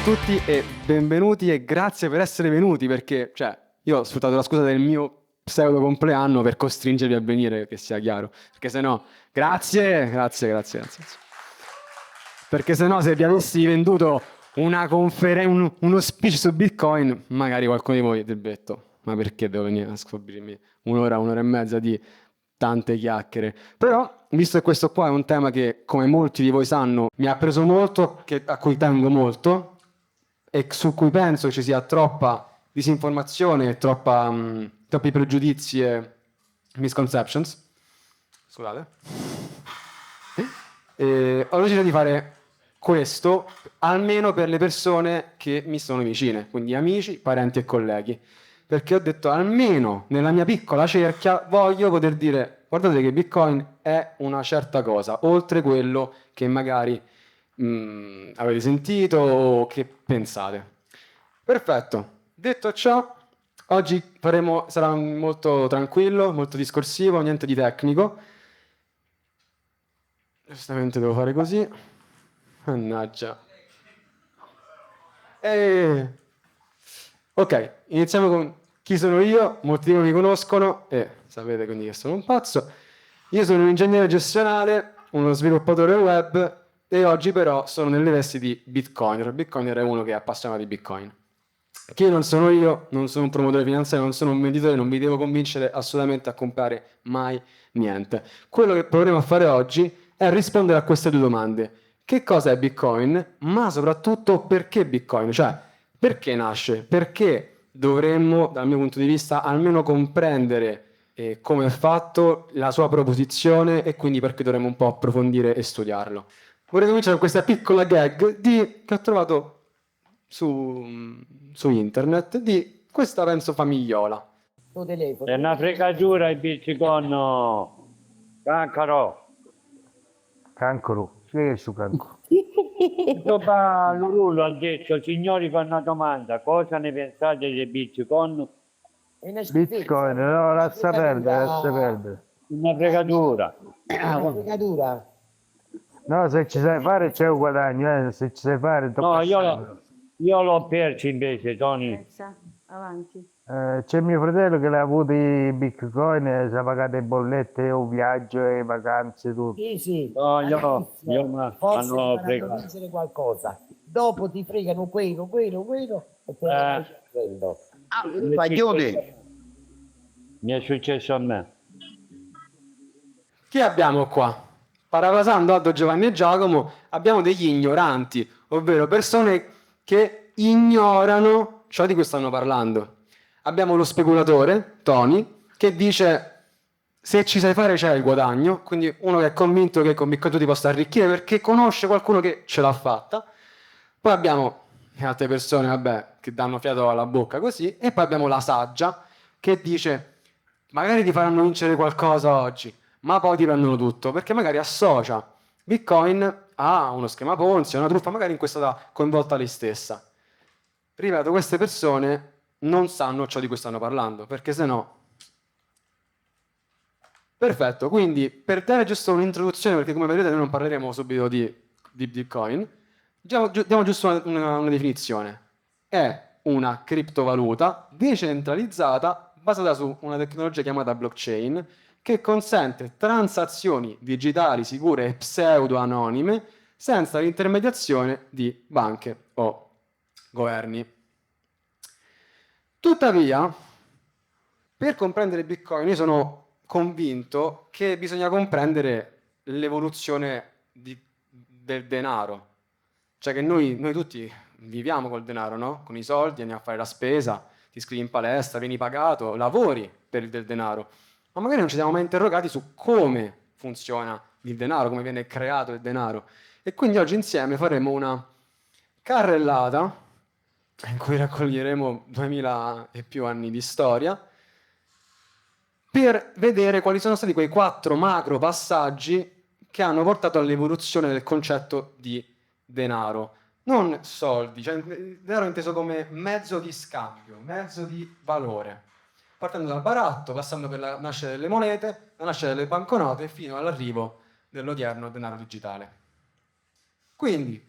tutti e benvenuti e grazie per essere venuti perché, io ho sfruttato la scusa del mio pseudo compleanno per costringervi a venire, che sia chiaro, perché se no, grazie. Perché se no, se vi avessi venduto uno speech su Bitcoin, magari qualcuno di voi avrebbe detto, ma perché devo venire a scoprirmi un'ora e mezza di tante chiacchiere? Però, visto che questo qua è un tema che, come molti di voi sanno, mi ha preso molto, a cui tengo molto, e su cui penso ci sia troppa disinformazione e troppi pregiudizi e misconceptions. Scusate. Ho deciso di fare questo almeno per le persone che mi sono vicine, quindi amici, parenti e colleghi, perché ho detto almeno nella mia piccola cerchia voglio poter dire guardate che Bitcoin è una certa cosa, oltre quello che magari avete sentito o che pensate. Perfetto, detto ciò, oggi sarà molto tranquillo, molto discorsivo, niente di tecnico. Giustamente devo fare così. Mannaggia. Ok, iniziamo con chi sono io. Molti di voi mi conoscono e sapete quindi che sono un pazzo. Io sono un ingegnere gestionale, uno sviluppatore web e oggi però sono nelle vesti di Bitcoiner. Bitcoiner è uno che è appassionato di Bitcoin. Chi non sono io, non sono un promotore finanziario, non sono un venditore, non vi devo convincere assolutamente a comprare mai niente. Quello che proveremo a fare oggi è rispondere a queste due domande. Che cosa è Bitcoin? Ma soprattutto perché Bitcoin? Cioè, perché nasce? Perché dovremmo, dal mio punto di vista, almeno comprendere come è fatto, la sua proposizione e quindi perché dovremmo un po' approfondire e studiarlo. Vorrei cominciare con questa piccola gag che ho trovato su internet di questa, penso, famigliola. È una fregatura il Bitcoin, cancaro. Cancro, che è su cancro? Dopo Lululu ha detto, signori, fa una domanda, cosa ne pensate del Bitcoin? Bitcoin, no, lascia perdere. Una fregatura. Una fregatura. No, se ci sai fare c'è un guadagno, se ci sai fare No, tocca io l'ho perso invece, Tony. Avanti. C'è mio fratello che l'ha avuto i Bitcoin e si è pagato le bollette, un viaggio, e vacanze, tutto. Sì. No, io All'inizio mi forse ti hanno faranno fregato. vincere qualcosa. Dopo ti fregano quello e te ne quello. Mi è successo a me. Chi abbiamo qua? Parafrasando Aldo, Giovanni e Giacomo, abbiamo degli ignoranti, ovvero persone che ignorano ciò di cui stanno parlando. Abbiamo lo speculatore, Tony, che dice se ci sai fare c'è il guadagno, quindi uno che è convinto che con Bitcoin tu ti possa arricchire perché conosce qualcuno che ce l'ha fatta. Poi abbiamo le altre persone, vabbè, che danno fiato alla bocca così, e poi abbiamo la saggia che dice magari ti faranno vincere qualcosa oggi, ma poi ti prendono tutto, perché magari associa Bitcoin a uno schema Ponzi, a una truffa, magari in cui è stata coinvolta lei stessa. Ripeto, queste persone non sanno ciò di cui stanno parlando, perché se no... Perfetto, quindi per dare giusto un'introduzione, perché come vedete noi non parleremo subito di Bitcoin, diamo giusto una definizione. È una criptovaluta decentralizzata basata su una tecnologia chiamata blockchain che consente transazioni digitali sicure e pseudo-anonime senza l'intermediazione di banche o governi. Tuttavia, per comprendere Bitcoin, io sono convinto che bisogna comprendere l'evoluzione del denaro. Cioè che noi tutti viviamo col denaro, no? Con i soldi, andiamo a fare la spesa, ti iscrivi in palestra, vieni pagato, lavori per il del denaro. Ma magari non ci siamo mai interrogati su come funziona il denaro, come viene creato il denaro. E quindi oggi insieme faremo una carrellata in cui raccoglieremo 2000 e più anni di storia per vedere quali sono stati quei 4 macro passaggi che hanno portato all'evoluzione del concetto di denaro. Non soldi, cioè il denaro inteso come mezzo di scambio, mezzo di valore. Partendo dal baratto, passando per la nascita delle monete, la nascita delle banconote fino all'arrivo dell'odierno denaro digitale. Quindi,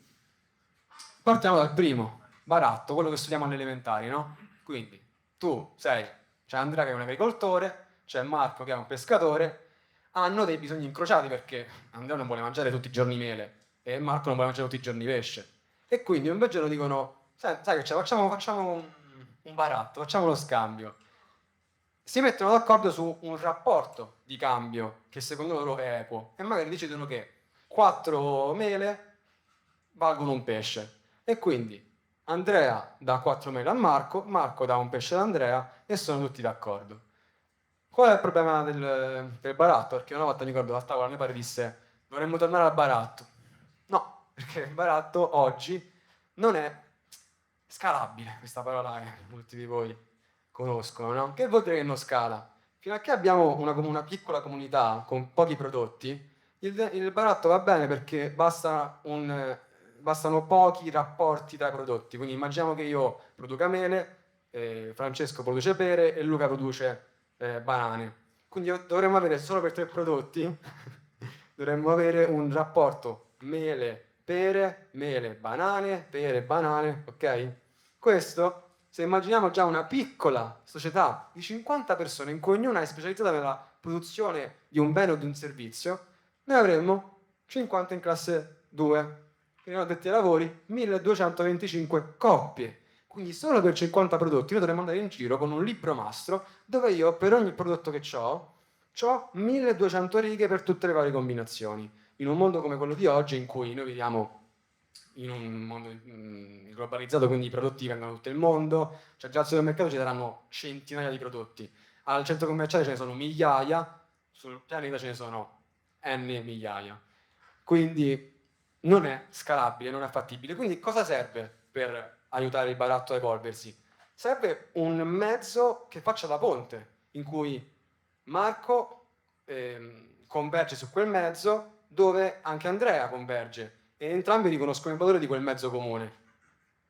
partiamo dal primo. baratto, quello che studiamo alle elementari, no? Quindi c'è Andrea che è un agricoltore, c'è Marco che è un pescatore, hanno dei bisogni incrociati perché Andrea non vuole mangiare tutti i giorni mele e Marco non vuole mangiare tutti i giorni pesce. E quindi un bel giorno dicono, sai che c'è, facciamo un baratto, facciamo lo scambio. Si mettono d'accordo su un rapporto di cambio che secondo loro è equo e magari decidono che 4 mele valgono un pesce. E quindi Andrea dà 4 mele a Marco, Marco dà un pesce ad Andrea e sono tutti d'accordo. Qual è il problema del baratto? Perché una volta mi ricordo a tavola mio padre disse dovremmo tornare al baratto. No, perché il baratto oggi non è scalabile, questa parola che molti di voi conoscono, no? Che vuol dire che non scala? Fino a che abbiamo una piccola comunità con pochi prodotti, il baratto va bene perché bastano pochi rapporti tra i prodotti. Quindi immaginiamo che io produca mele, Francesco produce pere e Luca produce banane. Quindi dovremmo avere solo per 3 prodotti, dovremmo avere un rapporto mele, banane, ok? Questo, se immaginiamo già una piccola società di 50 persone in cui ognuna è specializzata nella produzione di un bene o di un servizio, noi avremmo 50 in classe 2, che erano addetti ai lavori, 1225 coppie. Quindi solo per 50 prodotti noi dovremmo andare in giro con un libro mastro dove io per ogni prodotto che ho 1200 righe per tutte le varie combinazioni. In un mondo come quello di oggi in cui noi viviamo in un mondo globalizzato, quindi i prodotti vengono da tutto il mondo, cioè già al supermercato ci saranno centinaia di prodotti, al centro commerciale ce ne sono migliaia, sul pianeta ce ne sono n migliaia. Quindi non è scalabile, non è fattibile. Quindi cosa serve per aiutare il baratto a evolversi? Serve un mezzo che faccia da ponte, in cui Marco converge su quel mezzo dove anche Andrea converge e entrambi riconoscono il valore di quel mezzo comune.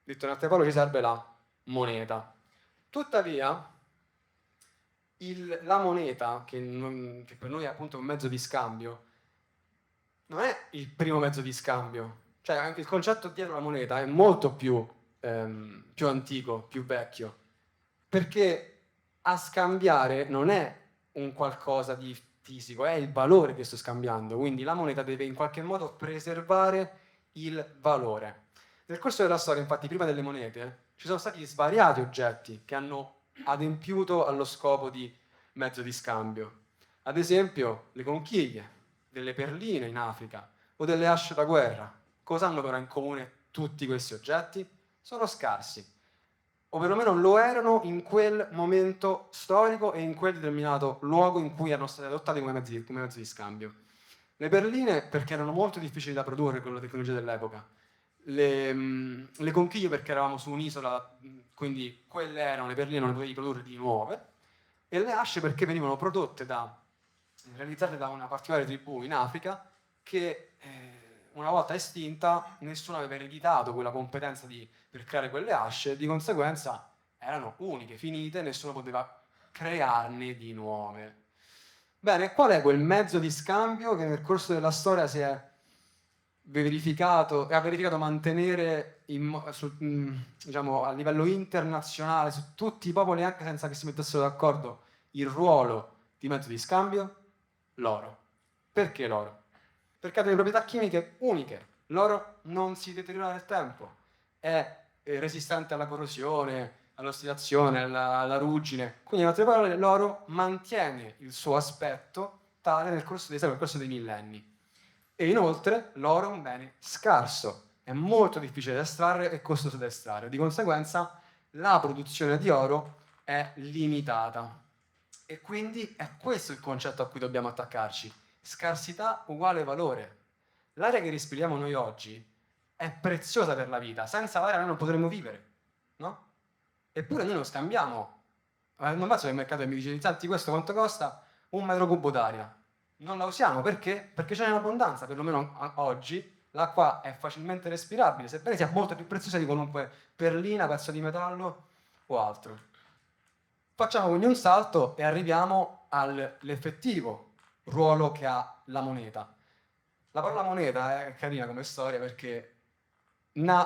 Detto in altre parole, ci serve la moneta. Tuttavia, la moneta, che per noi è appunto un mezzo di scambio, non è il primo mezzo di scambio. Cioè, anche il concetto dietro la moneta è molto più antico, più vecchio. Perché a scambiare non è un qualcosa di fisico, è il valore che sto scambiando. Quindi la moneta deve in qualche modo preservare il valore. Nel corso della storia, infatti, prima delle monete, ci sono stati svariati oggetti che hanno adempiuto allo scopo di mezzo di scambio. Ad esempio, le conchiglie, delle perline in Africa o delle asce da guerra. Cosa hanno però in comune tutti questi oggetti? Sono scarsi, o perlomeno lo erano in quel momento storico e in quel determinato luogo in cui erano stati adottati come mezzo di scambio. Le perline perché erano molto difficili da produrre con la tecnologia dell'epoca, le conchiglie perché eravamo su un'isola, quindi quelle erano le perline, non ne potevi produrre di nuove, e le asce perché venivano realizzate da una particolare tribù in Africa che una volta estinta nessuno aveva ereditato quella competenza per creare quelle asce e di conseguenza erano uniche, finite, nessuno poteva crearne di nuove. Bene, qual è quel mezzo di scambio che nel corso della storia si è verificato e ha verificato mantenere diciamo, a livello internazionale su tutti i popoli, anche senza che si mettessero d'accordo, il ruolo di mezzo di scambio? L'oro. Perché l'oro? Perché ha delle proprietà chimiche uniche. L'oro non si deteriora nel tempo, è resistente alla corrosione, all'ossidazione, alla ruggine. Quindi in altre parole l'oro mantiene il suo aspetto tale nel corso dei secoli, nel corso dei millenni. E inoltre l'oro è un bene scarso, è molto difficile da estrarre e costoso da estrarre. Di conseguenza la produzione di oro è limitata. E quindi è questo il concetto a cui dobbiamo attaccarci. Scarsità uguale valore. L'aria che respiriamo noi oggi è preziosa per la vita, senza l'aria noi non potremmo vivere, no? Eppure noi lo scambiamo. Non vado al mercato e mi dice, senti, questo quanto costa? 1 metro cubo d'aria. Non la usiamo perché? Perché c'è in abbondanza, perlomeno oggi l'acqua è facilmente respirabile, sebbene sia molto più preziosa di qualunque perlina, pezzo di metallo o altro. Facciamo quindi un salto e arriviamo all'effettivo ruolo che ha la moneta. La parola moneta è carina come storia perché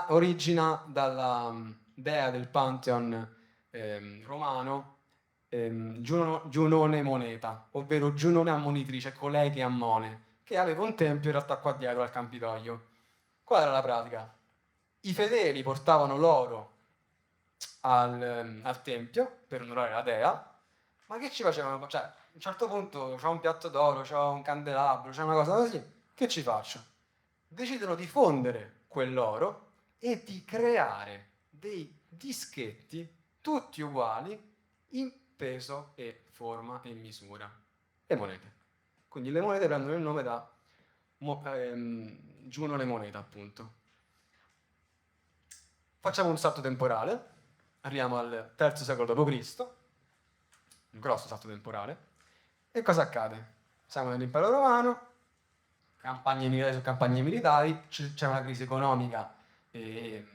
origina dalla dea del Pantheon romano, Giunone Moneta, ovvero Giunone ammonitrice, colei che ammone, che aveva un tempio in realtà qua dietro al Campidoglio. Qual era la pratica? I fedeli portavano l'oro al tempio per onorare la dea, ma che ci facevano? Cioè, a un certo punto c'ho un piatto d'oro, c'ho un candelabro, c'è una cosa così, che ci faccio? Decidono di fondere quell'oro e di creare dei dischetti tutti uguali in peso e forma e misura. Le monete. Quindi le monete prendono il nome da Giunone Moneta, appunto. Facciamo un salto temporale, arriviamo al III secolo d.C., un grosso salto temporale, e cosa accade? Siamo nell'impero romano, campagne militari su campagne militari, c'è una crisi economica e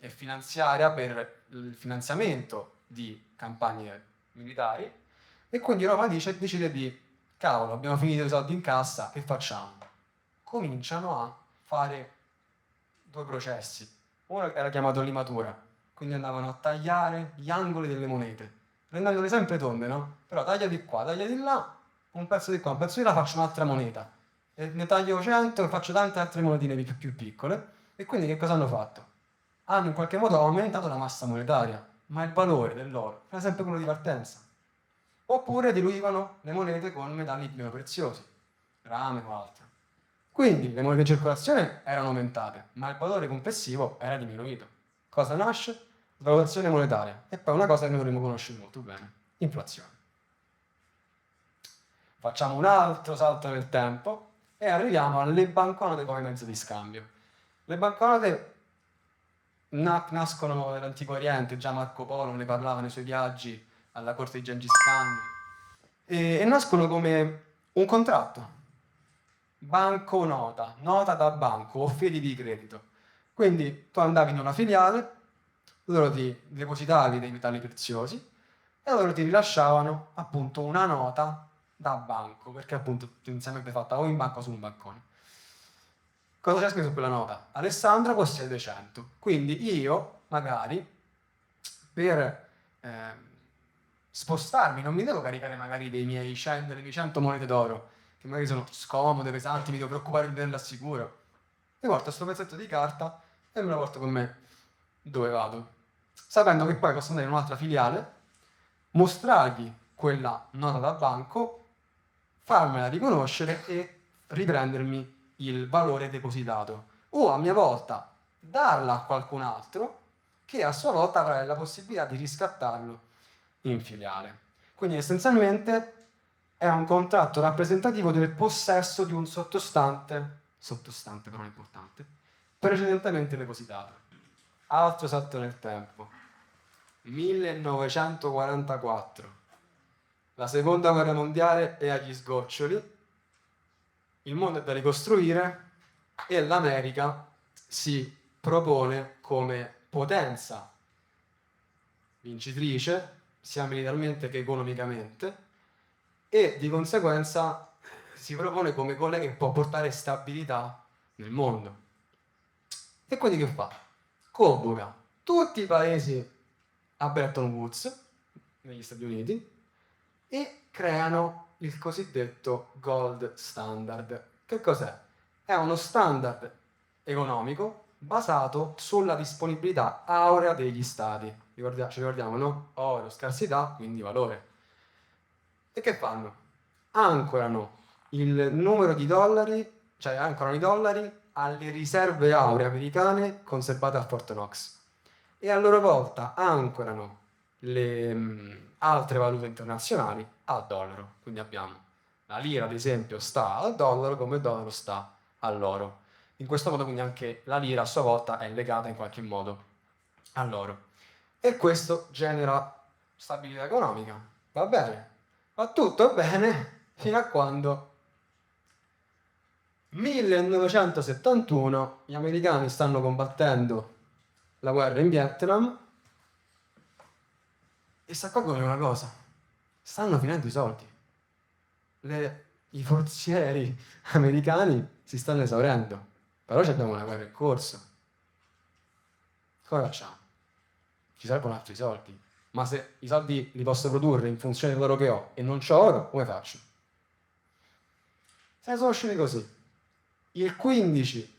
finanziaria per il finanziamento di campagne militari, e quindi Roma decide di, cavolo, abbiamo finito i soldi in cassa, che facciamo? Cominciano a fare due processi. Uno era chiamato limatura, quindi andavano a tagliare gli angoli delle monete, rendendole sempre tonde, no? Però taglia di qua, taglia di là, un pezzo di qua, un pezzo di là, faccio un'altra moneta. E ne taglio 100 e faccio tante altre monetine più piccole. E quindi che cosa hanno fatto? Hanno in qualche modo aumentato la massa monetaria, ma il valore dell'oro era sempre quello di partenza. Oppure diluivano le monete con metalli meno preziosi, rame o altro. Quindi le monete in circolazione erano aumentate, ma il valore complessivo era diminuito. Cosa nasce? Svalutazione monetaria. E poi una cosa che noi dovremmo conoscere molto bene, inflazione. Facciamo un altro salto nel tempo e arriviamo alle banconote come mezzo di scambio. Le banconote nascono nell'Antico Oriente, già Marco Polo ne parlava nei suoi viaggi alla corte di Gengis Khan, e nascono come un contratto. Banconota, nota da banco o fedi di credito. Quindi tu andavi in una filiale, loro ti depositavi dei metalli preziosi e loro ti rilasciavano appunto una nota da banco, perché appunto inizialmente fatta o in banco o su un bancone. Cosa c'è scritto su quella nota? Alessandra possiede 100. Quindi io, magari, per spostarmi, non mi devo caricare magari delle mie 100 monete d'oro, che magari sono scomode, pesanti, mi devo preoccupare di tenerle al sicuro. Mi porto questo pezzetto di carta e me lo porto con me dove vado, sapendo che poi posso andare in un'altra filiale, mostrargli quella nota da banco, farmela riconoscere e riprendermi il valore depositato, o a mia volta darla a qualcun altro che a sua volta avrà la possibilità di riscattarlo in filiale. Quindi essenzialmente è un contratto rappresentativo del possesso di un sottostante però è importante, precedentemente depositato. Altro salto nel tempo. 1944. La seconda guerra mondiale è agli sgoccioli, il mondo è da ricostruire e l'America si propone come potenza vincitrice, sia militarmente che economicamente, e di conseguenza si propone come quella che può portare stabilità nel mondo. E quindi che fa? Convoca tutti i paesi a Bretton Woods, negli Stati Uniti, e creano il cosiddetto gold standard. Che cos'è? È uno standard economico basato sulla disponibilità aurea degli stati. Ci ricordiamo, no? Oro, scarsità, quindi valore. E che fanno? Ancorano il numero di dollari, cioè ancorano i dollari alle riserve auree americane conservate a Fort Knox, e a loro volta ancorano le altre valute internazionali al dollaro. Quindi abbiamo la lira, ad esempio, sta al dollaro come il dollaro sta all'oro. In questo modo quindi anche la lira a sua volta è legata in qualche modo all'oro. E questo genera stabilità economica. Va bene? Va tutto bene fino a quando 1971 gli americani stanno combattendo la guerra in Vietnam e si accorgono di una cosa: stanno finendo i soldi. I forzieri americani si stanno esaurendo, però abbiamo una guerra in corso. Come facciamo? Ci servono altri soldi. Ma se i soldi li posso produrre in funzione dell'oro che ho e non c'ho oro, come faccio? Se ne sono usciti così. Il 15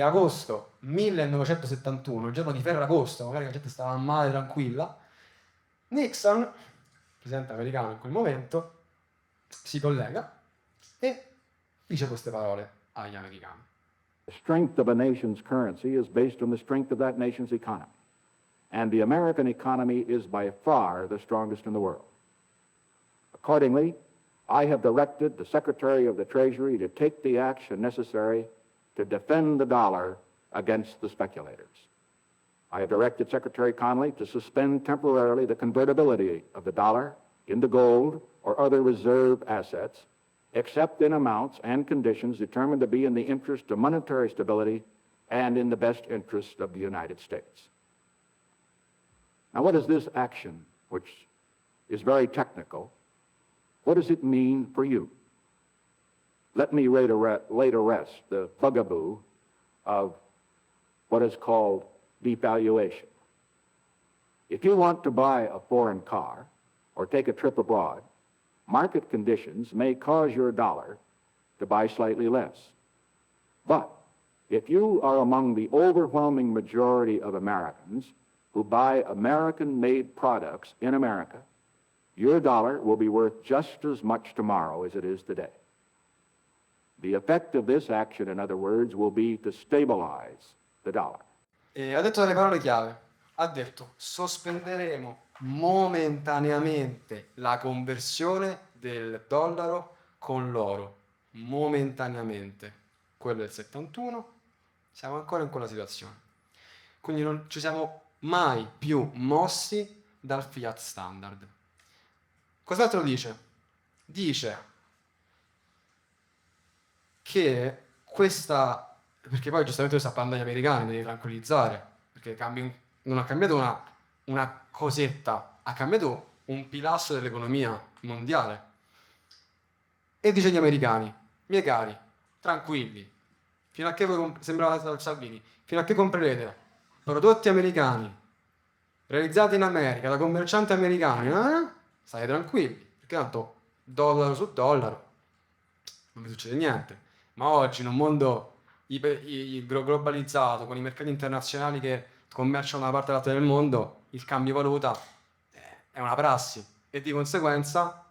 agosto 1971, il giorno di Ferragosto, magari la gente stava male, tranquilla, Nixon, presidente americano in quel momento, si collega e dice queste parole agli americani. The strength of a nation's currency is based on the strength of that nation's economy. And the American economy is by far the strongest in the world. Accordingly, I have directed the Secretary of the Treasury to take the action necessary to defend the dollar against the speculators. I have directed Secretary Connally to suspend temporarily the convertibility of the dollar into gold or other reserve assets, except in amounts and conditions determined to be in the interest of monetary stability and in the best interest of the United States. Now, what is this action, which is very technical, what does it mean for you? Let me lay to rest the bugaboo of what is called devaluation. If you want to buy a foreign car or take a trip abroad, market conditions may cause your dollar to buy slightly less. But if you are among the overwhelming majority of Americans who buy American-made products in America, your dollar will be worth just as much tomorrow as it is today. The effect of this action, in other words, will be to stabilize the dollar. E ha detto delle parole chiave. Ha detto: sospenderemo momentaneamente la conversione del dollaro con l'oro. Momentaneamente. Quello del 71, siamo ancora in quella situazione. Quindi non ci siamo mai più mossi dal fiat standard. Cos'altro dice? Dice che questa, perché poi giustamente sta parlando agli americani, devi tranquillizzare, perché non ha cambiato una cosetta, ha cambiato un pilastro dell'economia mondiale. E dice agli americani: miei cari, tranquilli, fino a che voi sembrava Salvini, fino a che comprerete prodotti americani realizzati in America da commercianti americani, state tranquilli, perché tanto dollaro su dollaro non mi succede niente. Ma oggi in un mondo globalizzato, con i mercati internazionali che commerciano da una parte all'altra del mondo, il cambio valuta è una prassi e di conseguenza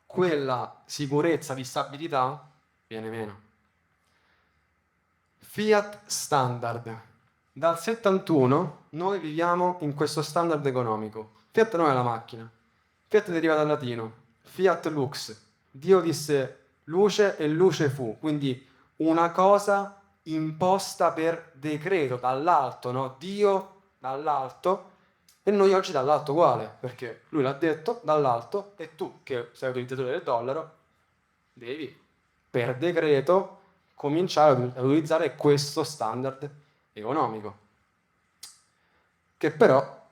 quella sicurezza di stabilità viene meno. Fiat standard. Dal 71 noi viviamo in questo standard economico. Fiat non è la macchina. Fiat deriva dal latino. Fiat lux. Dio disse luce e luce fu. Quindi una cosa imposta per decreto dall'alto, no? Dio dall'alto e noi oggi dall'alto uguale, perché lui l'ha detto dall'alto e tu che sei utilizzatore del dollaro devi per decreto cominciare ad utilizzare questo standard economico, che però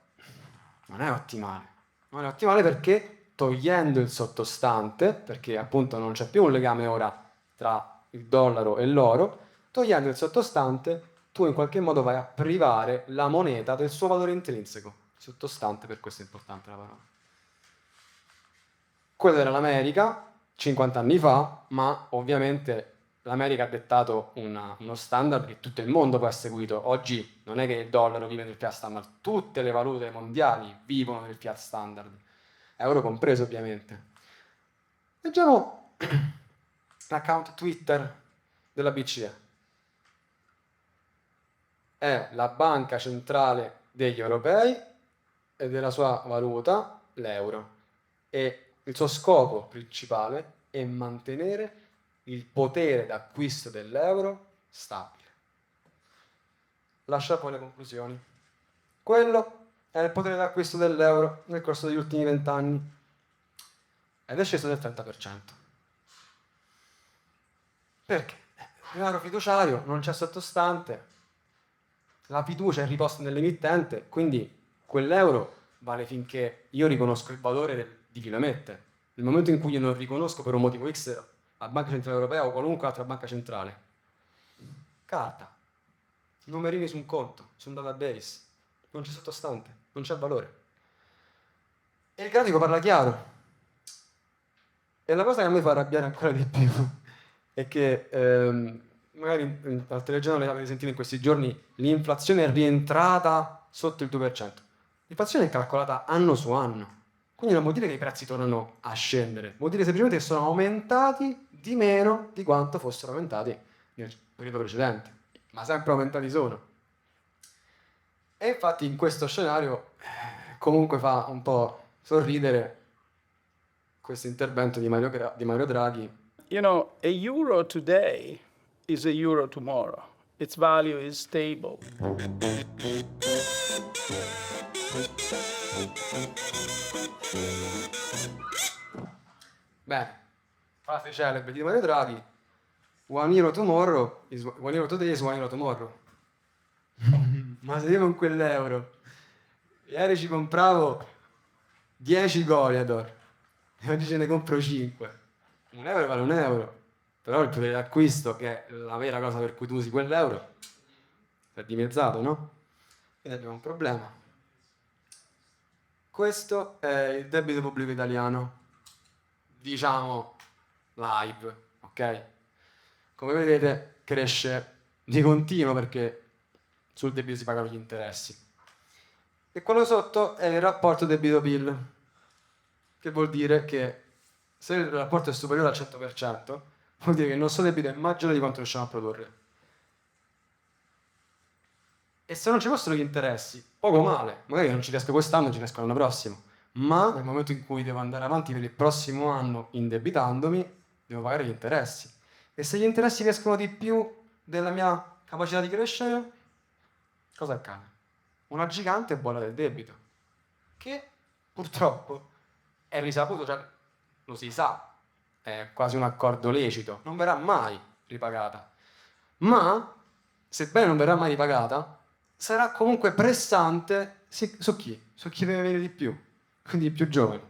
non è ottimale. Non è ottimale perché togliendo il sottostante, perché appunto non c'è più un legame ora tra il dollaro e l'oro, togliendo il sottostante tu in qualche modo vai a privare la moneta del suo valore intrinseco. Sottostante, per questo è importante la parola. Quello era l'America 50 anni fa, ma ovviamente l'America ha dettato uno standard che tutto il mondo poi ha seguito. Oggi non è che il dollaro vive nel fiat standard, tutte le valute mondiali vivono nel fiat standard, euro compreso ovviamente. Leggiamo l'account Twitter della BCE. È la banca centrale degli europei e della sua valuta, l'euro. E il suo scopo principale è mantenere il potere d'acquisto dell'euro stabile. Lascia poi le conclusioni. Quello è il potere d'acquisto dell'euro nel corso degli ultimi 20 anni ed è sceso del 30%. Perché? Il denaro fiduciario non c'è sottostante, la fiducia è riposta nell'emittente, quindi quell'euro vale finché io riconosco il valore di chi lo emette. Nel momento in cui io non riconosco per un motivo X la Banca Centrale Europea o qualunque altra banca centrale, carta, numerini su un conto, su un database, non c'è sottostante, non c'è valore. E il grafico parla chiaro. E la cosa che a me fa arrabbiare ancora di più è che magari al telegiornale avete sentito in questi giorni l'inflazione è rientrata sotto il 2%. L'inflazione è calcolata anno su anno. Quindi non vuol dire che i prezzi tornano a scendere, vuol dire semplicemente che sono aumentati di meno di quanto fossero aumentati nel periodo precedente, ma sempre aumentati sono. E infatti in questo scenario comunque fa un po' sorridere questo intervento di Mario Draghi. You know, a euro today is a euro tomorrow. Its value is stable. Bene, frase celebre di Mario Draghi: one euro tomorrow is one euro today is one euro tomorrow. Ma se io con quell'euro ieri ci compravo 10 Goliador e oggi ce ne compro 5, un euro vale un euro, però il potere d'acquisto, che è la vera cosa per cui tu usi quell'euro, è dimezzato, no? Quindi abbiamo un problema. Questo è il debito pubblico italiano, diciamo live, ok? Come vedete cresce di continuo perché sul debito si pagano gli interessi. E quello sotto è il rapporto debito-PIL, che vuol dire che se il rapporto è superiore al 100%, vuol dire che il nostro debito è maggiore di quanto riusciamo a produrre. E se non ci fossero gli interessi, poco male, magari non ci riesco quest'anno, ci riesco l'anno prossimo, ma nel momento in cui devo andare avanti per il prossimo anno indebitandomi, devo pagare gli interessi. E se gli interessi crescono di più della mia capacità di crescere, cosa accade? Una gigante bolla del debito, che purtroppo è risaputo, cioè lo si sa, è quasi un accordo lecito, non verrà mai ripagata. Ma, sebbene non verrà mai ripagata, sarà comunque pressante su chi? Su chi deve avere di più, quindi i più giovani,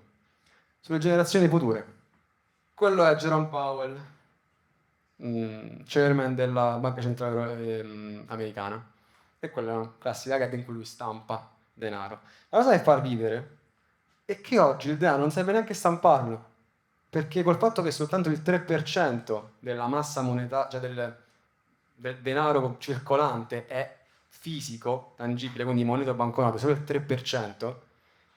sulle generazioni future. Quello è Jerome Powell, chairman della Banca Centrale Americana, e quella è una classica gag in cui lui stampa denaro. La cosa che fa ridere è che oggi il denaro non serve neanche stamparlo, perché col fatto che soltanto il 3% della massa monetaria, cioè del denaro circolante è fisico, tangibile, quindi moneta o banconote, solo il 3%,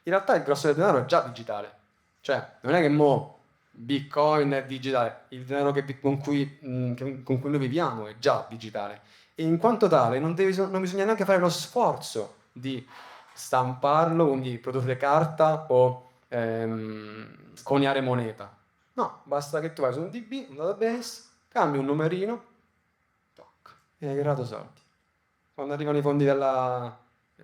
in realtà il grosso del denaro è già digitale. Cioè, non è che mo Bitcoin è digitale, il denaro con cui noi viviamo è già digitale. E in quanto tale non bisogna neanche fare lo sforzo di stamparlo, quindi produrre carta o coniare moneta. No, basta che tu vai su un DB, un database, cambi un numerino, toc, e hai creato soldi. Quando arrivano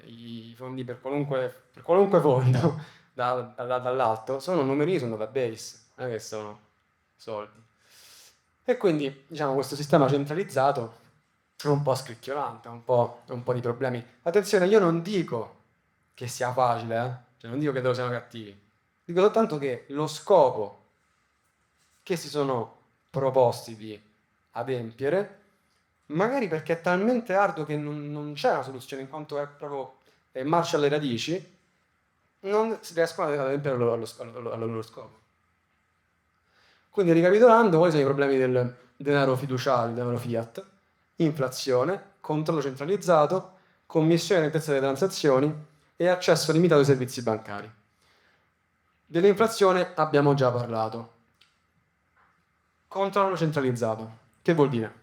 i fondi per qualunque fondo dall'alto, sono numerini su un database, non è che sono soldi. E quindi, diciamo, questo sistema centralizzato è un po' scricchiolante, ha un po' di problemi. Attenzione, io non dico che sia facile, cioè non dico che loro siano cattivi, dico soltanto che lo scopo che si sono proposti di adempiere, magari perché è talmente arduo che non c'è una soluzione, in quanto è proprio marcia alle radici, non si riescono ad adempiere al loro scopo. Quindi, ricapitolando, quali sono i problemi del denaro fiduciario, del denaro fiat? Inflazione, controllo centralizzato, commissione e nettezza delle transazioni e accesso limitato ai servizi bancari. Dell'inflazione abbiamo già parlato. Controllo centralizzato. Che vuol dire?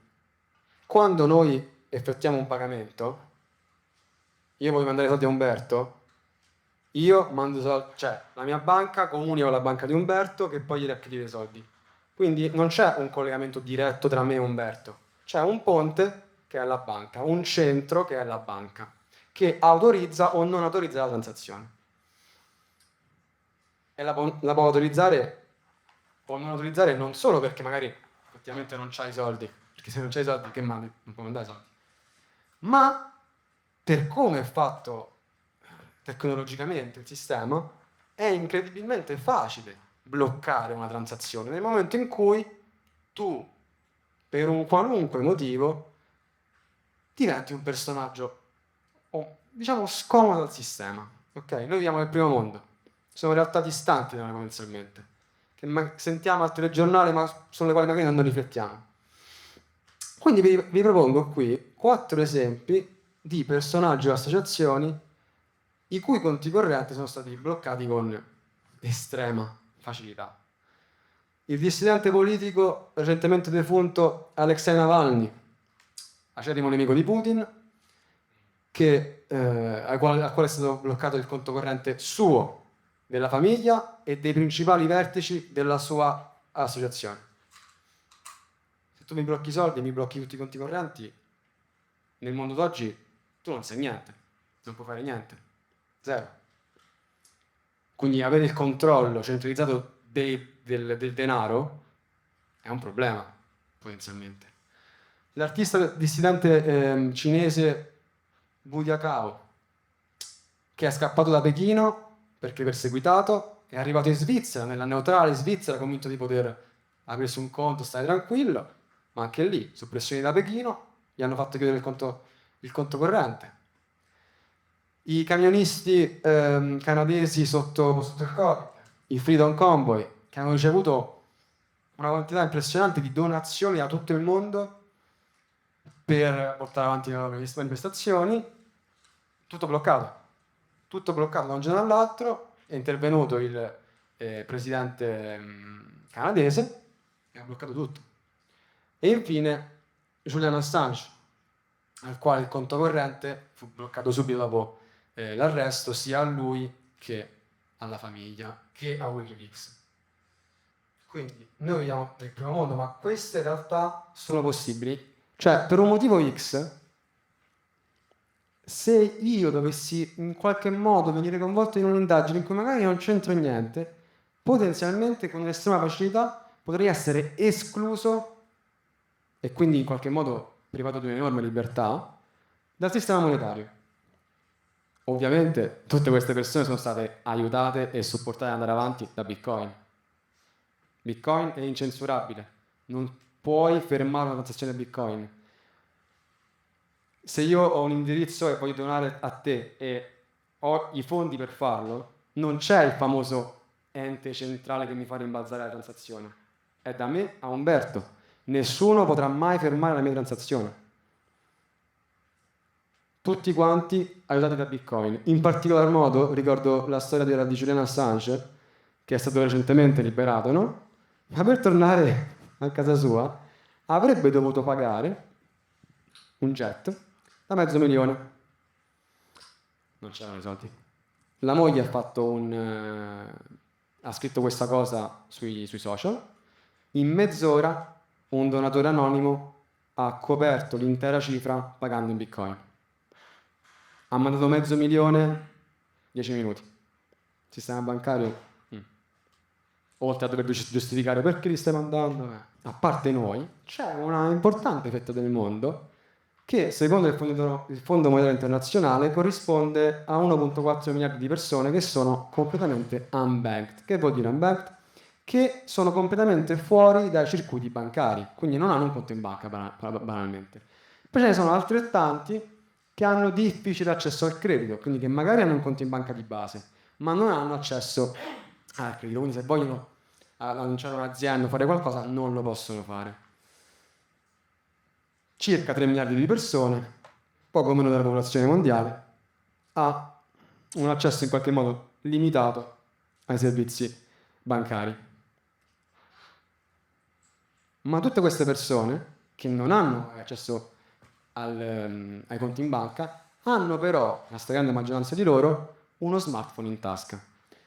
Quando noi effettuiamo un pagamento, io voglio mandare soldi a Umberto, io mando soldi, cioè la mia banca comunica con la banca di Umberto che poi gli richiede i soldi. Quindi non c'è un collegamento diretto tra me e Umberto, c'è un ponte che è la banca, un centro che è la banca, che autorizza o non autorizza la transazione. E la può autorizzare o non autorizzare non solo perché magari effettivamente non c'hai i soldi, perché se non c'hai i soldi che mandi? Non puoi mandare i soldi. Ma per come è fatto tecnologicamente il sistema, è incredibilmente facile bloccare una transazione nel momento in cui tu, per un qualunque motivo, diventi un personaggio, diciamo, scomodo al sistema. Ok? Noi viviamo nel primo mondo, sono realtà distanti da noi potenzialmente, che sentiamo al telegiornale, ma sulle quali magari non riflettiamo. Quindi vi propongo qui 4 esempi di personaggi o associazioni i cui conti correnti sono stati bloccati con estrema facilità. Il dissidente politico recentemente defunto Alexei Navalny, acerrimo nemico di Putin, al quale è stato bloccato il conto corrente suo, della famiglia e dei principali vertici della sua associazione. Se tu mi blocchi i soldi, mi blocchi tutti i conti correnti, nel mondo d'oggi tu non sai niente, non puoi fare niente, zero. Quindi avere il controllo centralizzato del denaro è un problema, potenzialmente. L'artista dissidente cinese Wu Jiakao, che è scappato da Pechino perché perseguitato, è arrivato in Svizzera, nella neutrale Svizzera, convinto di poter aprirsi un conto, stare tranquillo, ma anche lì, su pressioni da Pechino, gli hanno fatto chiudere il conto corrente. I camionisti canadesi sotto il Covid, i Freedom Convoy, che hanno ricevuto una quantità impressionante di donazioni da tutto il mondo per portare avanti le loro manifestazioni, tutto bloccato da un giorno all'altro. È intervenuto il presidente canadese e ha bloccato tutto. E infine Julian Assange, al quale il conto corrente fu bloccato subito dopo l'arresto, sia a lui che alla famiglia che a Wikileaks. Quindi noi viviamo nel primo mondo, ma queste in realtà sono possibili. Cioè, per un motivo X, se io dovessi in qualche modo venire coinvolto in un'indagine in cui magari non c'entro niente, potenzialmente con estrema facilità potrei essere escluso e quindi in qualche modo privato di un'enorme libertà dal sistema monetario. Ovviamente tutte queste persone sono state aiutate e supportate ad andare avanti da Bitcoin. Bitcoin è incensurabile, non puoi fermare una transazione Bitcoin. Se io ho un indirizzo e voglio donare a te e ho i fondi per farlo, non c'è il famoso ente centrale che mi fa rimbalzare la transazione. È da me a Umberto. Nessuno potrà mai fermare la mia transazione. Tutti quanti aiutati da Bitcoin. In particolar modo ricordo la storia di Julian Assange, che è stato recentemente liberato, no? Ma per tornare a casa sua avrebbe dovuto pagare un jet da $500.000. Non c'erano i soldi. La moglie ha scritto questa cosa sui social. In mezz'ora un donatore anonimo ha coperto l'intera cifra pagando in Bitcoin. Ha mandato $500.000, 10 minuti. Sistema bancario, oltre a dover giustificare perché li stai mandando, a parte noi, c'è una importante fetta del mondo che, secondo il Fondo Monetario Internazionale, corrisponde a 1,4 miliardi di persone che sono completamente unbanked. Che vuol dire unbanked? Che sono completamente fuori dai circuiti bancari, quindi non hanno un conto in banca banalmente. Poi ce ne sono altrettanti che hanno difficile accesso al credito, quindi che magari hanno un conto in banca di base, ma non hanno accesso al credito, quindi se vogliono lanciare un'azienda o fare qualcosa non lo possono fare. Circa 3 miliardi di persone, poco meno della popolazione mondiale, ha un accesso in qualche modo limitato ai servizi bancari. Ma tutte queste persone che non hanno accesso ai conti in banca hanno però, la stragrande maggioranza di loro, uno smartphone in tasca.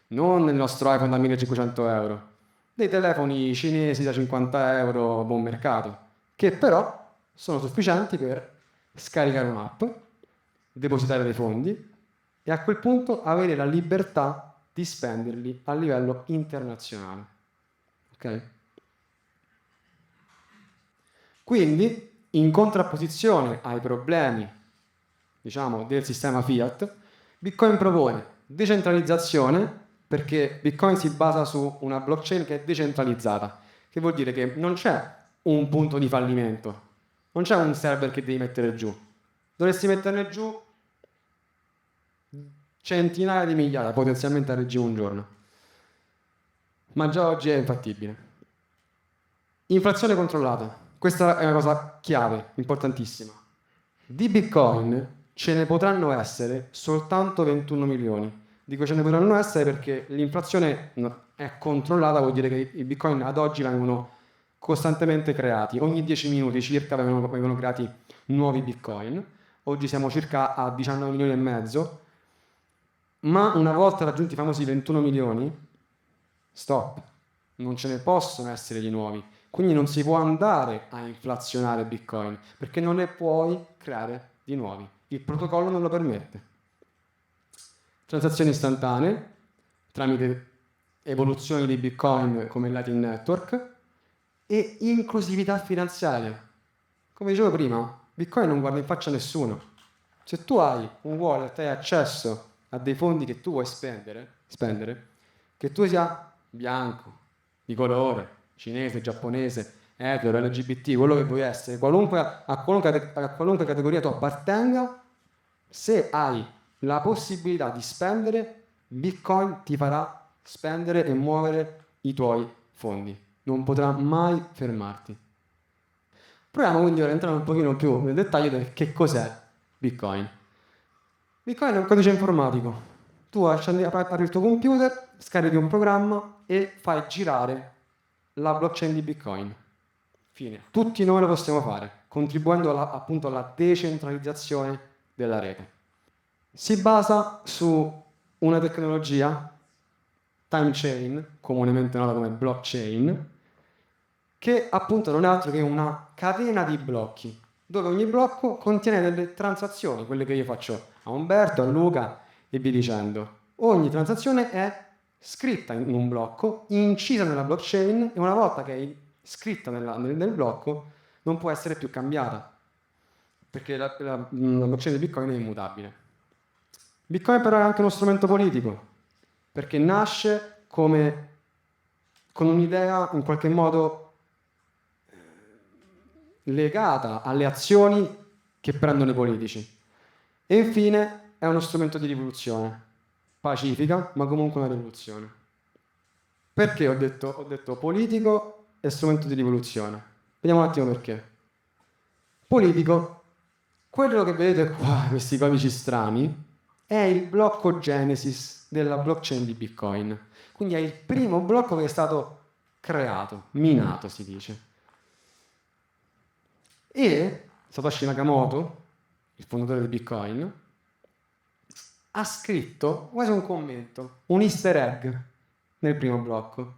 Non il nostro iPhone da 1.500 euro, dei telefoni cinesi da 50 euro a buon mercato, che però sono sufficienti per scaricare un'app, depositare dei fondi e a quel punto avere la libertà di spenderli a livello internazionale. Ok? Quindi, in contrapposizione ai problemi, diciamo, del sistema fiat, Bitcoin propone decentralizzazione, perché Bitcoin si basa su una blockchain che è decentralizzata, che vuol dire che non c'è un punto di fallimento, non c'è un server che devi mettere giù, dovresti metterne giù centinaia di migliaia potenzialmente a regime un giorno. Ma già oggi è infattibile. Inflazione controllata. Questa è una cosa chiave, importantissima. Di Bitcoin ce ne potranno essere soltanto 21 milioni. Dico ce ne potranno essere perché l'inflazione è controllata, vuol dire che i Bitcoin ad oggi vengono costantemente creati. Ogni 10 minuti circa vengono creati nuovi Bitcoin. Oggi siamo circa a 19 milioni e mezzo. Ma una volta raggiunti i famosi 21 milioni, stop. Non ce ne possono essere di nuovi. Quindi non si può andare a inflazionare Bitcoin, perché non ne puoi creare di nuovi. Il protocollo non lo permette. Transazioni istantanee, tramite evoluzioni di Bitcoin come il Lightning Network, e inclusività finanziaria. Come dicevo prima, Bitcoin non guarda in faccia a nessuno. Se tu hai un wallet e hai accesso a dei fondi che tu vuoi spendere, che tu sia bianco, di colore, cinese, giapponese, etero, LGBT, quello che vuoi essere, a qualunque categoria tu appartenga, se hai la possibilità di spendere, Bitcoin ti farà spendere e muovere i tuoi fondi. Non potrà mai fermarti. Proviamo quindi ora a entrare un pochino più nel dettaglio del che cos'è Bitcoin. Bitcoin è un codice informatico. Tu apri il tuo computer, scarichi un programma e fai girare la blockchain di Bitcoin. Fine. Tutti noi lo possiamo fare, contribuendo appunto alla decentralizzazione della rete. Si basa su una tecnologia, time chain, comunemente nota come blockchain, che appunto non è altro che una catena di blocchi, dove ogni blocco contiene delle transazioni, quelle che io faccio a Umberto, a Luca e via dicendo. Ogni transazione è scritta in un blocco, incisa nella blockchain, e una volta che è scritta nel blocco non può essere più cambiata, perché la blockchain di Bitcoin è immutabile. Bitcoin però è anche uno strumento politico, perché nasce con un'idea in qualche modo legata alle azioni che prendono i politici. E infine è uno strumento di rivoluzione, pacifica, ma comunque una rivoluzione. Perché ho detto politico e strumento di rivoluzione? Vediamo un attimo perché. Politico, quello che vedete qua, questi codici strani, è il blocco Genesis della blockchain di Bitcoin. Quindi è il primo blocco che è stato creato, minato si dice. E Satoshi Nakamoto, il fondatore di Bitcoin, ha scritto quasi un commento, un easter egg nel primo blocco.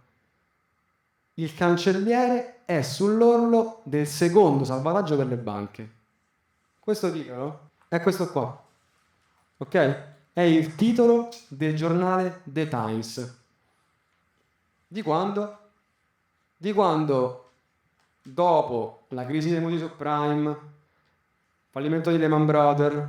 Il cancelliere è sull'orlo del secondo salvataggio per le banche. Questo titolo è questo qua. Ok? È il titolo del giornale The Times. Di quando? Di quando, dopo la crisi dei mutui subprime, fallimento di Lehman Brothers,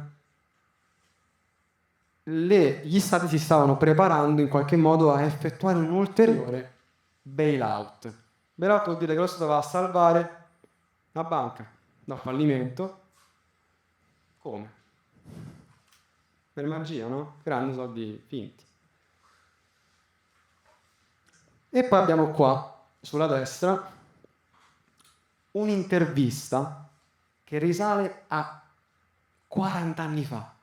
gli stati si stavano preparando in qualche modo a effettuare un ulteriore bailout. Bailout vuol dire che lo Stato va a salvare la banca dal fallimento. Come? Per magia, no? Creando soldi finti. E poi abbiamo qua, sulla destra, un'intervista che risale a 40 anni fa.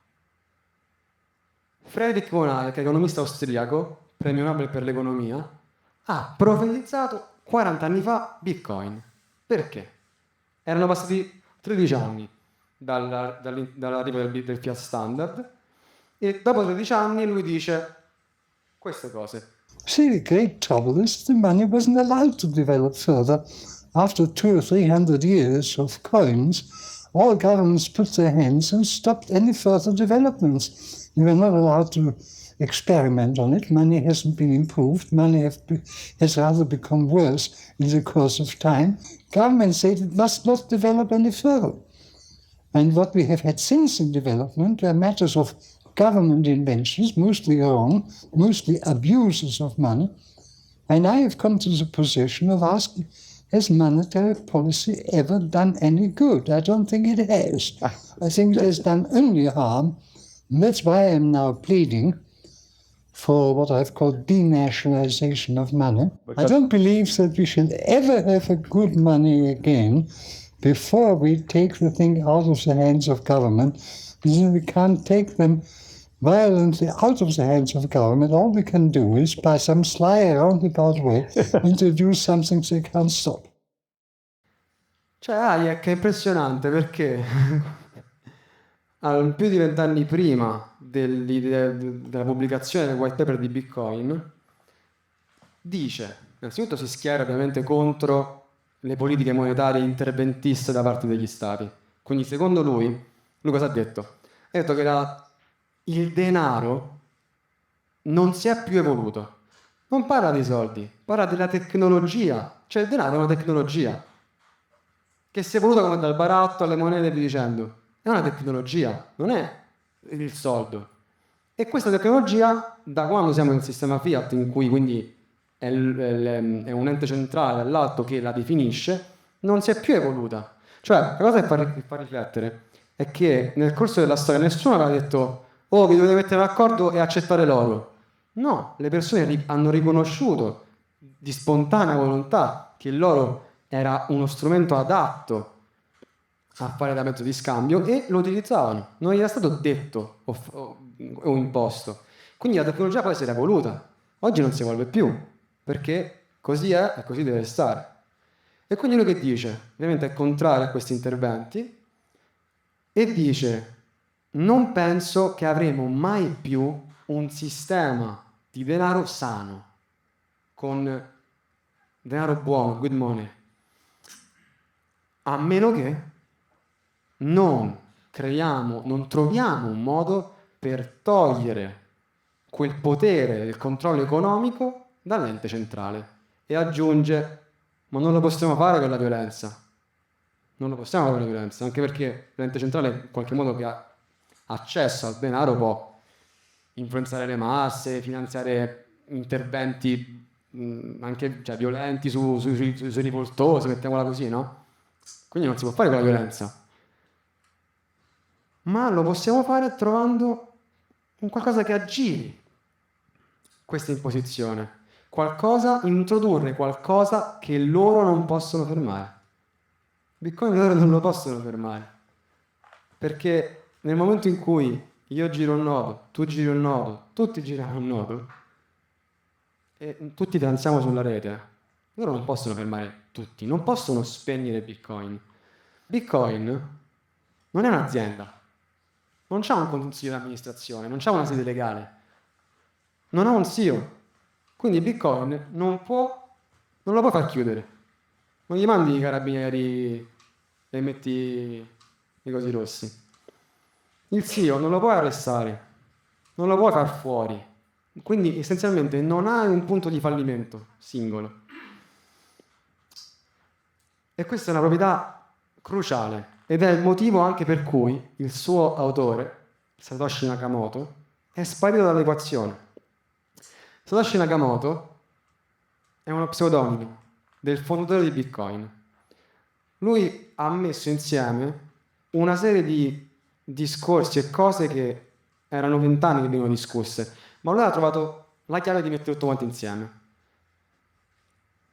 Friedrich von Hayek, economista austriaco, premio Nobel per l'economia, ha profetizzato 40 anni fa Bitcoin. Perché? Erano passati 13 anni dall'arrivo del fiat standard, e dopo 13 anni lui dice queste cose. See, the great trouble is the money wasn't allowed to develop further. After 200 or 300 years of coins, all governments put their hands and stopped any further developments. You were not allowed to experiment on it. Money hasn't been improved. Money has rather become worse in the course of time. Government said it must not develop any further. And what we have had since in development are matters of government inventions, mostly wrong, mostly abuses of money. And I have come to the position of asking has monetary policy ever done any good? I don't think it has. I think it has done only harm. And that's why I'm now pleading for what I've called denationalization of money. I don't believe that we should ever have a good money again before we take the thing out of the hands of government. Because we can't take them violently out of the hands of government. All we can do is, by some sly roundabout way, introduce something they can't stop. Cioè, Hayek è impressionante perché più di 20 anni prima della pubblicazione del white paper di Bitcoin, dice, innanzitutto si schiera ovviamente contro le politiche monetarie interventiste da parte degli stati. Quindi secondo lui cosa ha detto? Ha detto che il denaro non si è più evoluto. Non parla di soldi, parla della tecnologia. Cioè il denaro è una tecnologia che si è evoluta come dal baratto alle monete e via dicendo. È una tecnologia, non è il soldo. E questa tecnologia, da quando siamo nel sistema fiat, in cui quindi è un ente centrale all'alto che la definisce, non si è più evoluta. Cioè, la cosa che fa riflettere è che nel corso della storia nessuno aveva detto «Oh, vi dovete mettere d'accordo e accettare l'oro». No, le persone hanno riconosciuto di spontanea volontà che l'oro era uno strumento adatto a fare da mezzo di scambio e lo utilizzavano. Non gli era stato detto o imposto. Quindi la tecnologia poi si era evoluta. Oggi non si evolve più, perché così è e così deve stare. E quindi lui che dice? Ovviamente è contrario a questi interventi e dice non penso che avremo mai più un sistema di denaro sano, con denaro buono, good money, a meno che non troviamo un modo per togliere quel potere del controllo economico dall'ente centrale. E aggiunge, ma non lo possiamo fare con la violenza. Non lo possiamo fare con la violenza, anche perché l'ente centrale in qualche modo che ha accesso al denaro può influenzare le masse, finanziare interventi anche violenti sui rivoltosi, mettiamola così, no? Quindi non si può fare con la violenza. Ma lo possiamo fare trovando un qualcosa che aggiri questa imposizione, introdurre qualcosa che loro non possono fermare. Bitcoin loro non lo possono fermare, perché nel momento in cui io giro un nodo, tu giri un nodo, tutti girano un nodo, e tutti danziamo sulla rete, loro non possono fermare tutti, non possono spegnere Bitcoin. Bitcoin non è un'azienda, non c'ha un consiglio di amministrazione, non c'ha una sede legale, non ha un CEO. Quindi Bitcoin non lo puoi far chiudere. Non gli mandi i carabinieri e metti i cosi rossi. Il CEO non lo puoi arrestare, non lo puoi far fuori. Quindi essenzialmente non hai un punto di fallimento singolo. E questa è una proprietà cruciale ed è il motivo anche per cui il suo autore, Satoshi Nakamoto, è sparito dall'equazione. Satoshi Nakamoto è uno pseudonimo del fondatore di Bitcoin. Lui ha messo insieme una serie di discorsi e cose che erano 20 anni che venivano discusse, ma lui ha trovato la chiave di mettere tutto quanto insieme.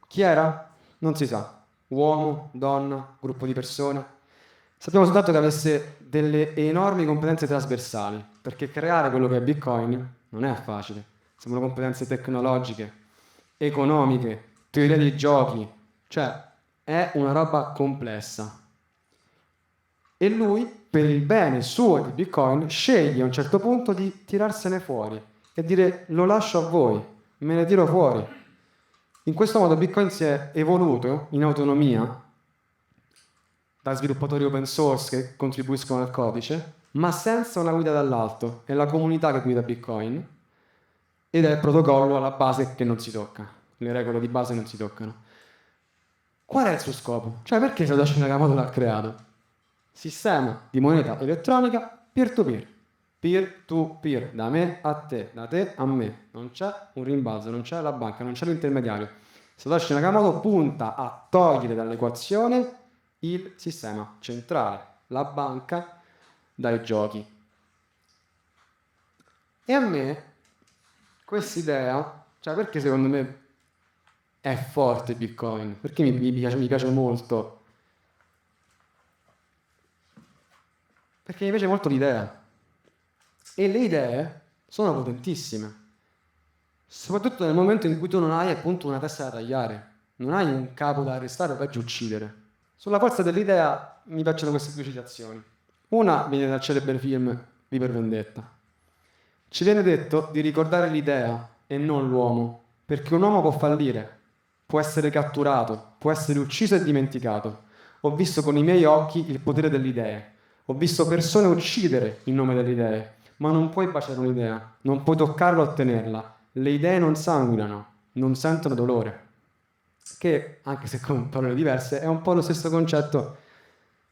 Chi era? Non si sa. Uomo, donna, gruppo di persone. Sappiamo soltanto che avesse delle enormi competenze trasversali, perché creare quello che è Bitcoin non è facile. Sembrano competenze tecnologiche, economiche, teoria dei giochi, cioè è una roba complessa. E lui, per il bene suo di Bitcoin, sceglie a un certo punto di tirarsene fuori e dire lo lascio a voi, me ne tiro fuori. In questo modo Bitcoin si è evoluto in autonomia da sviluppatori open source che contribuiscono al codice, ma senza una guida dall'alto. È la comunità che guida Bitcoin ed è il protocollo alla base che non si tocca. Le regole di base non si toccano. Qual è il suo scopo? Cioè perché Satoshi Nakamoto l'ha creato? Sistema di moneta elettronica peer-to-peer. Peer-to-peer, da me a te, da te a me. Non c'è un rimbalzo, non c'è la banca, non c'è l'intermediario. Satoshi Nakamoto punta a togliere dall'equazione il sistema centrale, la banca, dai giochi. E a me quest'idea, cioè perché secondo me è forte Bitcoin? Perché mi piace molto? Perché mi piace molto l'idea. E le idee sono potentissime. Soprattutto nel momento in cui tu non hai appunto una testa da tagliare, non hai un capo da arrestare o peggio uccidere. Sulla forza dell'idea mi piacciono queste due citazioni. Una viene dal celebre film V per Vendetta. Ci viene detto di ricordare l'idea e non l'uomo, perché un uomo può fallire, può essere catturato, può essere ucciso e dimenticato. Ho visto con i miei occhi il potere delle idee. Ho visto persone uccidere in nome delle idee, ma non puoi baciare un'idea, non puoi toccarla o ottenerla. Le idee non sanguinano, non sentono dolore. Che, anche se con parole diverse, è un po' lo stesso concetto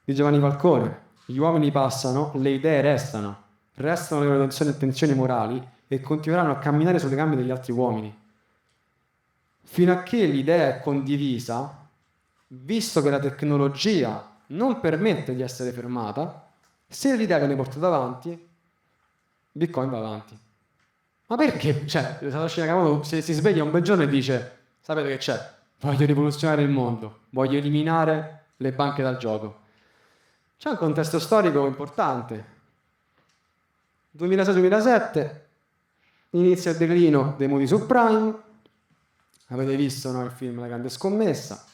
di Giovanni Falcone. Gli uomini passano, le idee restano le loro tensioni morali e continueranno a camminare sulle gambe degli altri uomini. Fino a che l'idea è condivisa, visto che la tecnologia non permette di essere fermata, se l'idea viene portata avanti, Bitcoin va avanti. Ma perché? Cioè, Satoshi Nakamoto si sveglia un bel giorno e dice: sapete che c'è? Voglio rivoluzionare il mondo, voglio eliminare le banche dal gioco. C'è un contesto storico importante. 2006-2007, inizia il declino dei mutui subprime. Avete visto, no, il film La grande scommessa.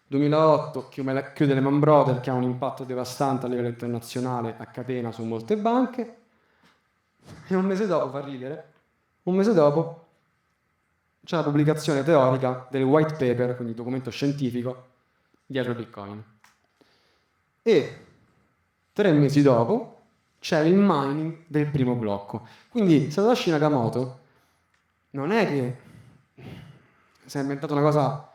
2008 chiude Lehman Brothers, che ha un impatto devastante a livello internazionale a catena su molte banche. E un mese dopo, fa ridere, un mese dopo c'è la pubblicazione teorica del white paper, quindi documento scientifico, dietro Bitcoin. E 3 mesi dopo c'è il mining del primo blocco. Quindi Satoshi Nakamoto non è che si è inventato una cosa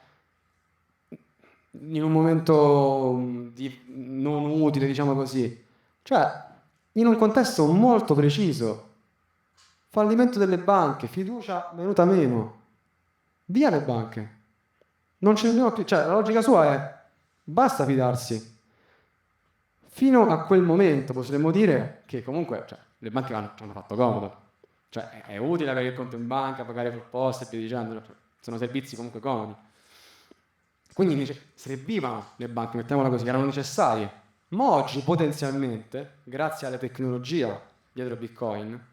in un momento non utile, diciamo così. Cioè, in un contesto molto preciso. Fallimento delle banche, fiducia venuta meno. Via le banche. Non ce ne sono più. Cioè, la logica sua è: basta fidarsi. Fino a quel momento potremmo dire che comunque, cioè, le banche ci hanno fatto comodo. Cioè, è utile avere il conto in banca, pagare proposte e via dicendo. Sono servizi comunque comodi. Quindi servivano le banche, mettiamola così, erano necessarie. Ma oggi potenzialmente, grazie alla tecnologia dietro Bitcoin,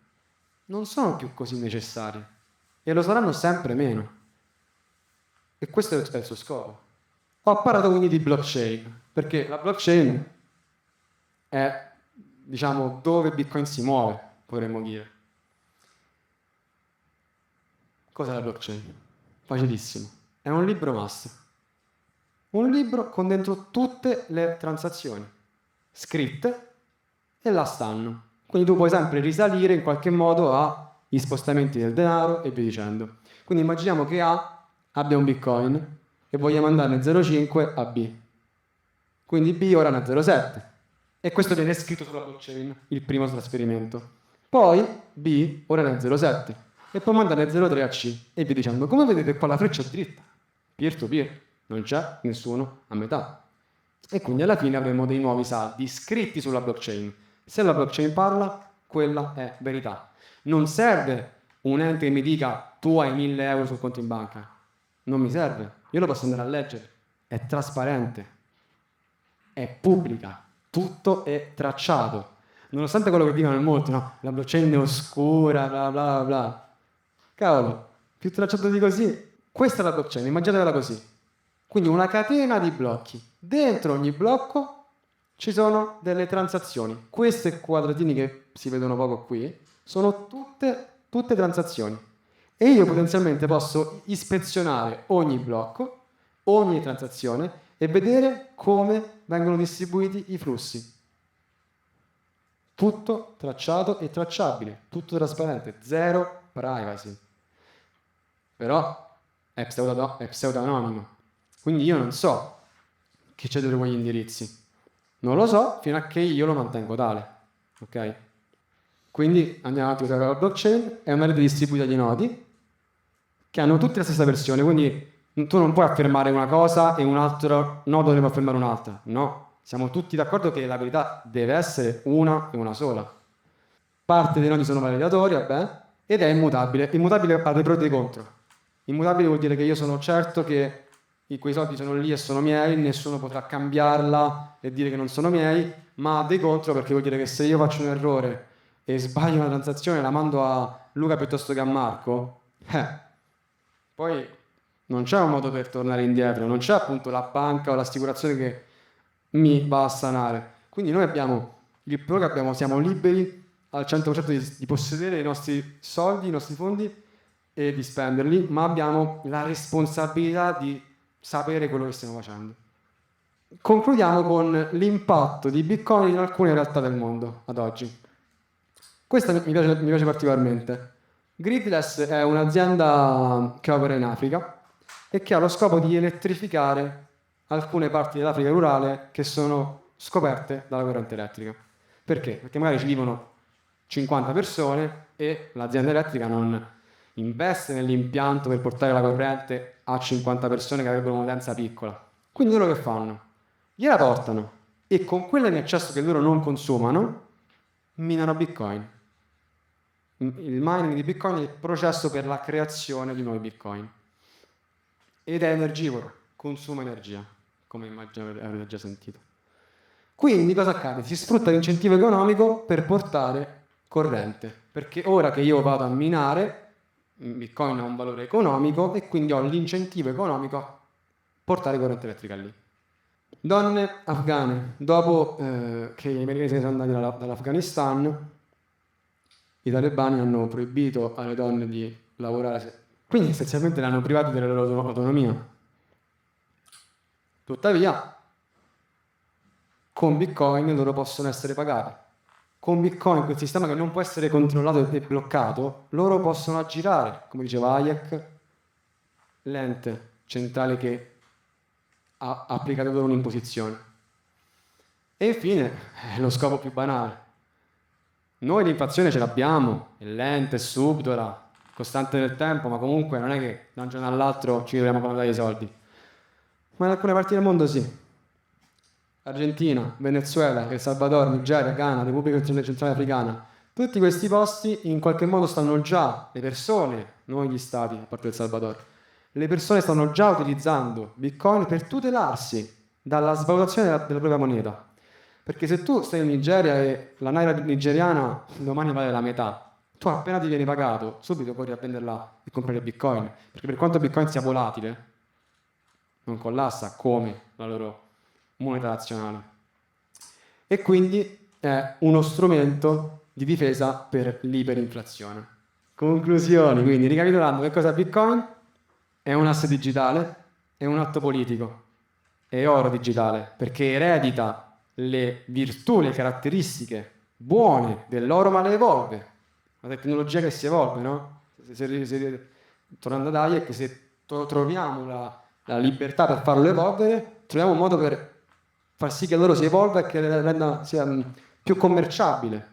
non sono più così necessarie e lo saranno sempre meno. E questo è il suo scopo. Ho parlato quindi di blockchain, perché la blockchain è, diciamo, dove Bitcoin si muove, potremmo dire. Cos'è la blockchain? Facilissimo. È un libro master. Un libro con dentro tutte le transazioni scritte e là stanno. Quindi tu puoi sempre risalire in qualche modo agli spostamenti del denaro e via dicendo. Quindi immaginiamo che A abbia un Bitcoin e vogliamo andarne 0,5 a B. Quindi B ora ne ha 0,7. E questo viene scritto sulla blockchain, il primo trasferimento. Poi B ora ne ha 0,7 e poi mandarne 0,3 a C e via dicendo. Come vedete qua la freccia è dritta, peer to peer, non c'è nessuno a metà. E quindi alla fine avremo dei nuovi saldi scritti sulla blockchain. Se la blockchain parla, quella è verità. Non serve un ente che mi dica: tu hai 1.000 euro sul conto in banca. Non mi serve, io lo posso andare a leggere. È trasparente, è pubblica, tutto è tracciato. Nonostante quello che dicono in molti, no? La blockchain è oscura, bla bla bla. Cavolo, più tracciato di così. Questa è la blockchain, immaginatela così. Quindi una catena di blocchi. Dentro ogni blocco ci sono delle transazioni. Questi quadratini che si vedono poco qui sono tutte transazioni. E io potenzialmente posso ispezionare ogni blocco, ogni transazione e vedere come vengono distribuiti i flussi. Tutto tracciato e tracciabile, tutto trasparente, zero privacy. Però è pseudo-anonimo. Quindi io non so che c'è dietro quegli indirizzi. Non lo so fino a che io lo mantengo tale. Ok? Quindi andiamo avanti con la blockchain, è una rete distribuita di nodi che hanno tutti la stessa versione, quindi tu non puoi affermare una cosa e un altro no dovrebbe affermare un'altra. No, siamo tutti d'accordo che la verità deve essere una e una sola. Parte dei nodi sono validatori, vabbè, ed è immutabile. Immutabile ha dei pro e dei contro. Immutabile vuol dire che io sono certo che quei soldi sono lì e sono miei, nessuno potrà cambiarla e dire che non sono miei, ma ha dei contro perché vuol dire che se io faccio un errore e sbaglio una transazione e la mando a Luca piuttosto che a Marco, poi non c'è un modo per tornare indietro, non c'è appunto la banca o l'assicurazione che mi va a sanare. Quindi noi abbiamo il pro che abbiamo, siamo liberi al 100% di possedere i nostri soldi, i nostri fondi e di spenderli, ma abbiamo la responsabilità di sapere quello che stiamo facendo. Concludiamo con l'impatto di Bitcoin in alcune realtà del mondo ad oggi. Questa mi piace particolarmente. Gridless è un'azienda che opera in Africa e che ha lo scopo di elettrificare alcune parti dell'Africa rurale che sono scoperte dalla corrente elettrica. Perché? Perché magari ci vivono 50 persone e l'azienda elettrica non investe nell'impianto per portare la corrente a 50 persone che avrebbero un'utenza piccola. Quindi loro che fanno? Gliela portano e con quella in eccesso che loro non consumano minano Bitcoin. Il mining di Bitcoin è il processo per la creazione di nuovi Bitcoin ed è energivoro, consuma energia, come immagino avrete già sentito. Quindi cosa accade? Si sfrutta l'incentivo economico per portare corrente, perché ora che io vado a minare, Bitcoin ha un valore economico e quindi ho l'incentivo economico a portare corrente elettrica lì. Donne afghane, dopo che gli americani se ne sono andati dall'Afghanistan, i talebani hanno proibito alle donne di lavorare, quindi essenzialmente le hanno private della loro autonomia. Tuttavia, con Bitcoin loro possono essere pagate. Con Bitcoin, quel sistema che non può essere controllato e bloccato, loro possono aggirare, come diceva Hayek, l'ente centrale che ha applicato loro un'imposizione. E infine, lo scopo più banale. Noi l'inflazione ce l'abbiamo, è lenta, è subdola, costante nel tempo, ma comunque non è che da un giorno all'altro ci troviamo a dare i soldi. Ma in alcune parti del mondo sì. Argentina, Venezuela, El Salvador, Nigeria, Ghana, Repubblica Centrale Africana, tutti questi posti in qualche modo stanno già, le persone, non gli stati, a parte El Salvador, le persone stanno già utilizzando Bitcoin per tutelarsi dalla svalutazione della propria moneta. Perché se tu stai in Nigeria e la naira nigeriana domani vale la metà, tu appena ti vieni pagato, subito corri a venderla e comprare Bitcoin. Perché per quanto Bitcoin sia volatile, non collassa come la loro moneta nazionale. E quindi è uno strumento di difesa per l'iperinflazione. Conclusioni, quindi ricapitolando, che cosa è Bitcoin? È un asset digitale, è un atto politico, è oro digitale, perché eredita le virtù, le caratteristiche buone dell'oro, ma le evolve. La tecnologia che si evolve, no? Tornando ad Hayek, se troviamo la libertà per farlo evolvere, troviamo un modo per far sì che l'oro si evolva e che sia più commerciabile.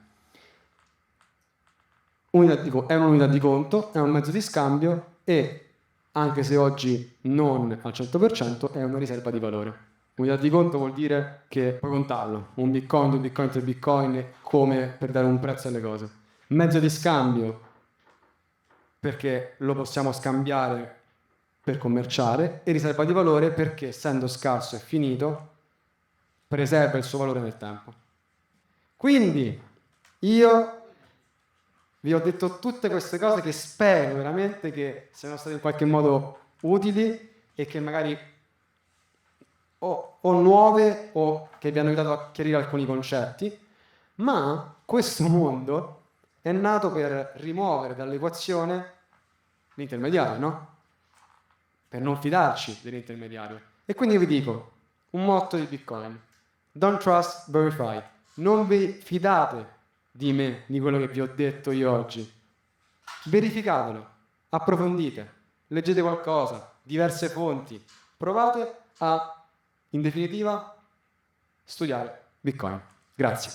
È un'unità di conto, è un mezzo di scambio e, anche se oggi non al 100%, è una riserva di valore. Unità di conto vuol dire che puoi contarlo, un bitcoin, 2 bitcoin, 3 bitcoin, come per dare un prezzo alle cose. Mezzo di scambio, perché lo possiamo scambiare per commerciare, e riserva di valore perché, essendo scarso e finito, preserva il suo valore nel tempo. Quindi, io vi ho detto tutte queste cose che spero veramente che siano state in qualche modo utili e che magari o nuove o che vi hanno aiutato a chiarire alcuni concetti, ma questo mondo è nato per rimuovere dall'equazione l'intermediario, no? Per non fidarci dell'intermediario. E quindi vi dico un motto di Bitcoin: don't trust, verify. Non vi fidate di me, di quello che vi ho detto io oggi. Verificatelo, approfondite, leggete qualcosa, diverse fonti, provate a, in definitiva, studiare Bitcoin. Grazie.